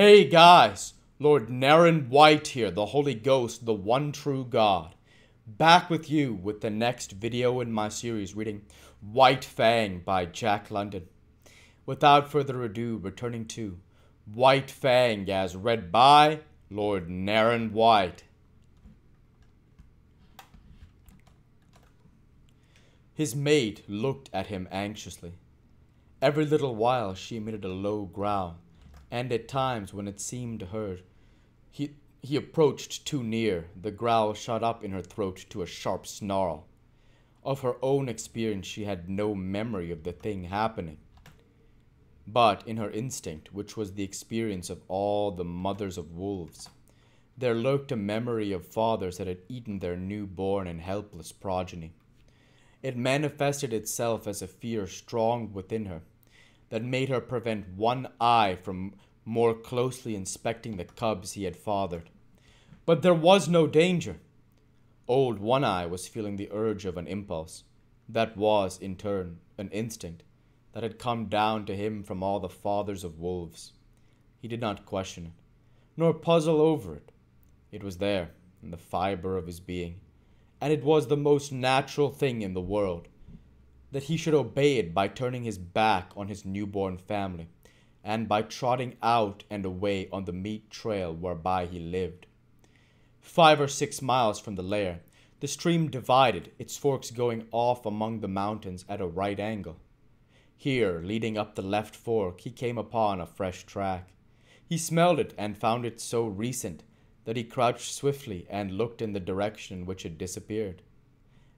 Hey guys, Lord Naren White here, the Holy Ghost, the one true God. Back with you with the next video in my series reading White Fang by Jack London. Without further ado, returning to White Fang as read by Lord Naren White. His mate looked at him anxiously. Every little while she emitted a low growl, and at times when it seemed heard, he approached too near, the growl shot up in her throat to a sharp snarl. Of her own experience she had no memory of the thing happening. But in her instinct, which was the experience of all the mothers of wolves, there lurked a memory of fathers that had eaten their newborn and helpless progeny. It manifested itself as a fear strong within her that made her prevent one eye from more closely inspecting the cubs he had fathered. But there was no danger. Old One Eye was feeling the urge of an impulse that was, in turn, an instinct that had come down to him from all the fathers of wolves. He did not question it, nor puzzle over it. It was there, in the fiber of his being, and it was the most natural thing in the world that he should obey it by turning his back on his newborn family and by trotting out and away on the meat trail whereby he lived. 5 or 6 miles from the lair, the stream divided, its forks going off among the mountains at a right angle. Here, leading up the left fork, he came upon a fresh track. He smelled it and found it so recent that he crouched swiftly and looked in the direction in which it disappeared.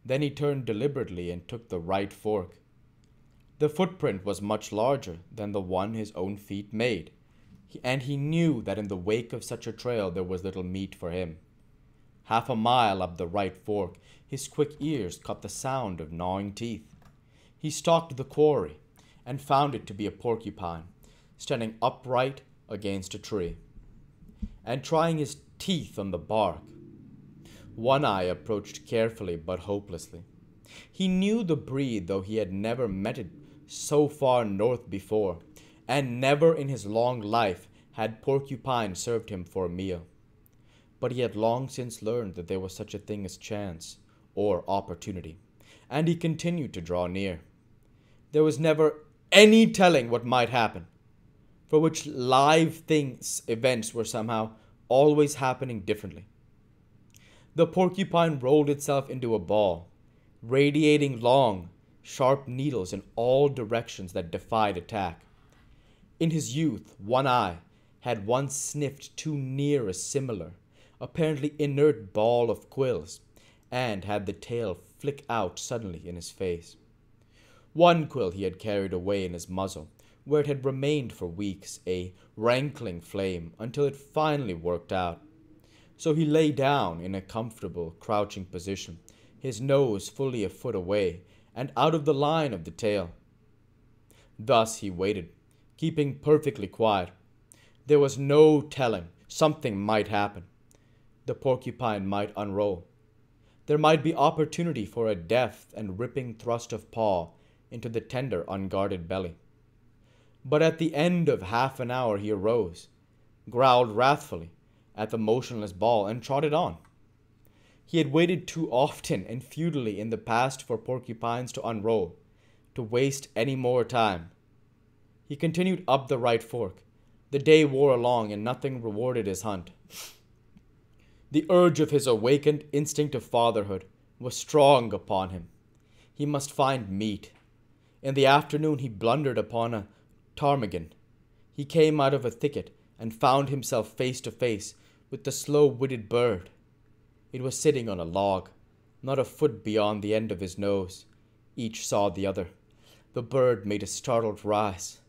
Then he turned deliberately and took the right fork. The footprint was much larger than the one his own feet made, and he knew that in the wake of such a trail there was little meat for him. Half a mile up the right fork, his quick ears caught the sound of gnawing teeth. He stalked the quarry and found it to be a porcupine, standing upright against a tree, and trying his teeth on the bark. One Eye approached carefully but hopelessly. He knew the breed, though he had never met it so far north before, and never in his long life had porcupine served him for a meal. But he had long since learned that there was such a thing as chance or opportunity, and he continued to draw near. There was never any telling what might happen, for which live events were somehow always happening differently. The porcupine rolled itself into a ball, radiating long, sharp needles in all directions that defied attack. In his youth, One Eye had once sniffed too near a similar, apparently inert ball of quills, and had the tail flick out suddenly in his face. One quill he had carried away in his muzzle, where it had remained for weeks, a rankling flame, until it finally worked out. So he lay down in a comfortable, crouching position, his nose fully a foot away, and out of the line of the tail. Thus he waited, keeping perfectly quiet. There was no telling. Something might happen. The porcupine might unroll. There might be opportunity for a deft and ripping thrust of paw into the tender, unguarded belly. But at the end of half an hour he arose, growled wrathfully at the motionless ball, and trotted on. He had waited too often and futilely in the past for porcupines to unroll, to waste any more time. He continued up the right fork. The day wore along and nothing rewarded his hunt. The urge of his awakened instinct of fatherhood was strong upon him. He must find meat. In the afternoon he blundered upon a ptarmigan. He came out of a thicket and found himself face to face with the slow-witted bird. It was sitting on a log, not a foot beyond the end of his nose. Each saw the other. The bird made a startled rise,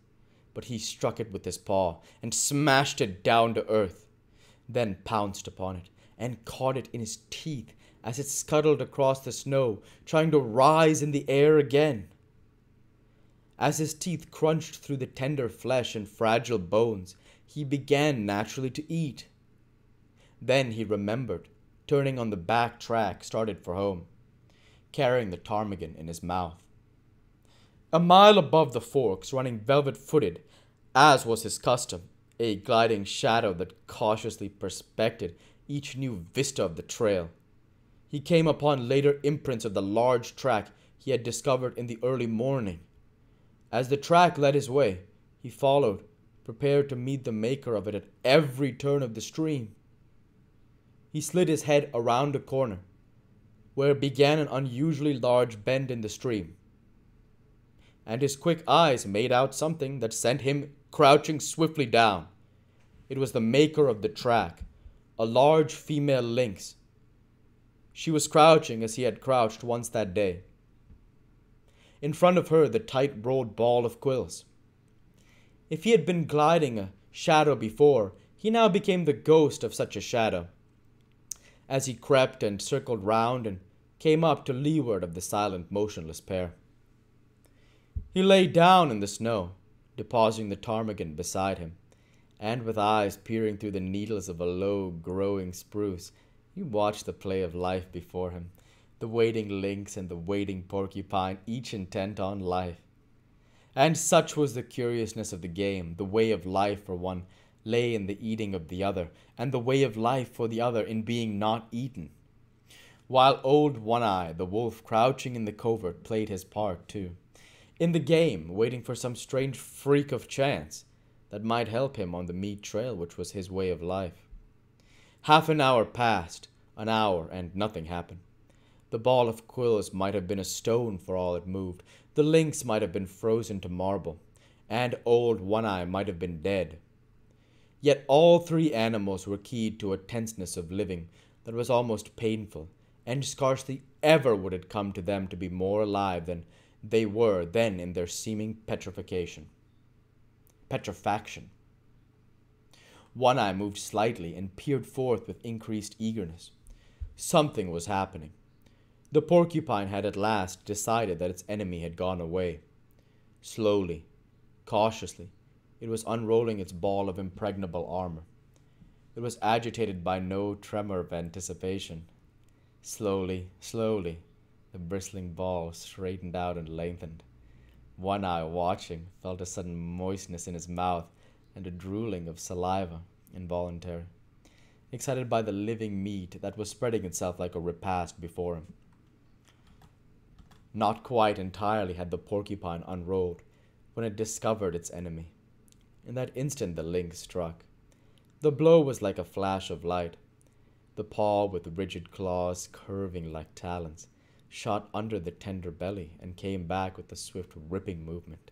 but he struck it with his paw and smashed it down to earth, then pounced upon it and caught it in his teeth as it scuttled across the snow, trying to rise in the air again. As his teeth crunched through the tender flesh and fragile bones, he began naturally to eat. Then he remembered, turning on the back track, started for home, carrying the ptarmigan in his mouth. A mile above the forks, running velvet-footed, as was his custom, a gliding shadow that cautiously prospected each new vista of the trail. He came upon later imprints of the large track he had discovered in the early morning. As the track led his way, he followed, prepared to meet the maker of it at every turn of the stream. He slid his head around a corner, where began an unusually large bend in the stream, and his quick eyes made out something that sent him crouching swiftly down. It was the maker of the track, a large female lynx. She was crouching as he had crouched once that day. In front of her, the tight-rolled ball of quills. If he had been gliding a shadow before, he now became the ghost of such a shadow, as he crept and circled round and came up to leeward of the silent, motionless pair. He lay down in the snow, depositing the ptarmigan beside him, and with eyes peering through the needles of a low-growing spruce, he watched the play of life before him, the waiting lynx and the waiting porcupine, each intent on life. And such was the curiousness of the game. The way of life for one lay in the eating of the other, and the way of life for the other in being not eaten. While old One-Eye, the wolf crouching in the covert, played his part too, in the game, waiting for some strange freak of chance that might help him on the meat trail which was his way of life. Half an hour passed, an hour, and nothing happened. The ball of quills might have been a stone for all it moved. The lynx might have been frozen to marble, and old One-Eye might have been dead. Yet all three animals were keyed to a tenseness of living that was almost painful, and scarcely ever would it come to them to be more alive than they were then in their seeming petrifaction. One-Eye moved slightly and peered forth with increased eagerness. Something was happening. The porcupine had at last decided that its enemy had gone away. Slowly, cautiously, it was unrolling its ball of impregnable armor. It was agitated by no tremor of anticipation. Slowly, slowly, the bristling ball straightened out and lengthened. One-Eye, watching, felt a sudden moistness in his mouth and a drooling of saliva, involuntary, excited by the living meat that was spreading itself like a repast before him. Not quite entirely had the porcupine unrolled when it discovered its enemy. In that instant the lynx struck. The blow was like a flash of light. The paw, with rigid claws curving like talons, shot under the tender belly and came back with a swift ripping movement.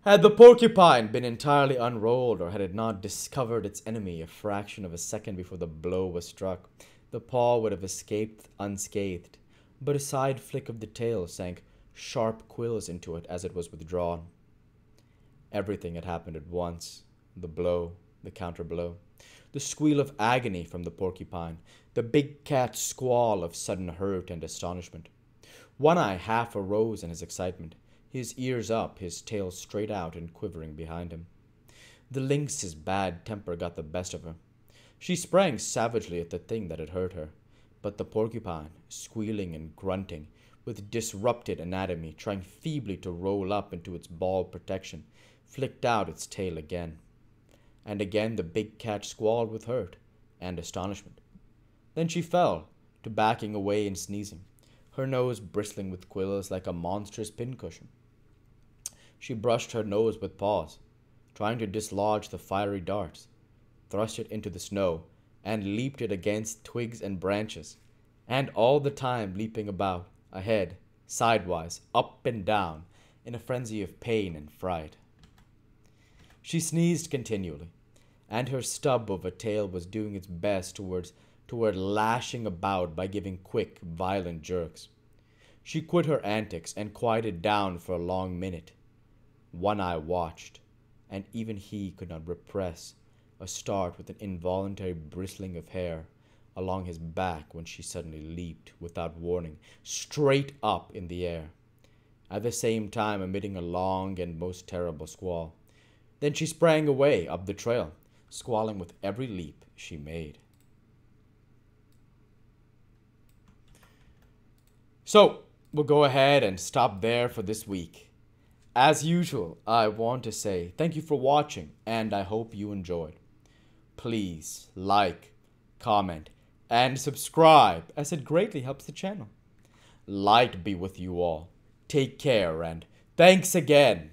Had the porcupine been entirely unrolled, or had it not discovered its enemy a fraction of a second before the blow was struck, the paw would have escaped unscathed, but a side flick of the tail sank sharp quills into it as it was withdrawn. Everything had happened at once. The blow, the counter-blow, the squeal of agony from the porcupine, the big cat's squall of sudden hurt and astonishment. One-Eye half arose in his excitement, his ears up, his tail straight out and quivering behind him. The lynx's bad temper got the best of her. She sprang savagely at the thing that had hurt her, but the porcupine, squealing and grunting, with disrupted anatomy, trying feebly to roll up into its ball protection, flicked out its tail again. And again the big cat squalled with hurt and astonishment. Then she fell, to backing away and sneezing, her nose bristling with quills like a monstrous pincushion. She brushed her nose with paws, trying to dislodge the fiery darts, thrust it into the snow, and leaped it against twigs and branches, and all the time leaping about, ahead, sidewise, up and down, in a frenzy of pain and fright. She sneezed continually, and her stub of a tail was doing its best toward lashing about by giving quick, violent jerks. She quit her antics and quieted down for a long minute. One-Eye watched, and even he could not repress a start with an involuntary bristling of hair along his back when she suddenly leaped, without warning, straight up in the air, at the same time emitting a long and most terrible squall. Then she sprang away up the trail, squalling with every leap she made. So, we'll go ahead and stop there for this week. As usual, I want to say thank you for watching, and I hope you enjoyed. Please like, comment, and subscribe, as it greatly helps the channel. Light be with you all. Take care, and thanks again.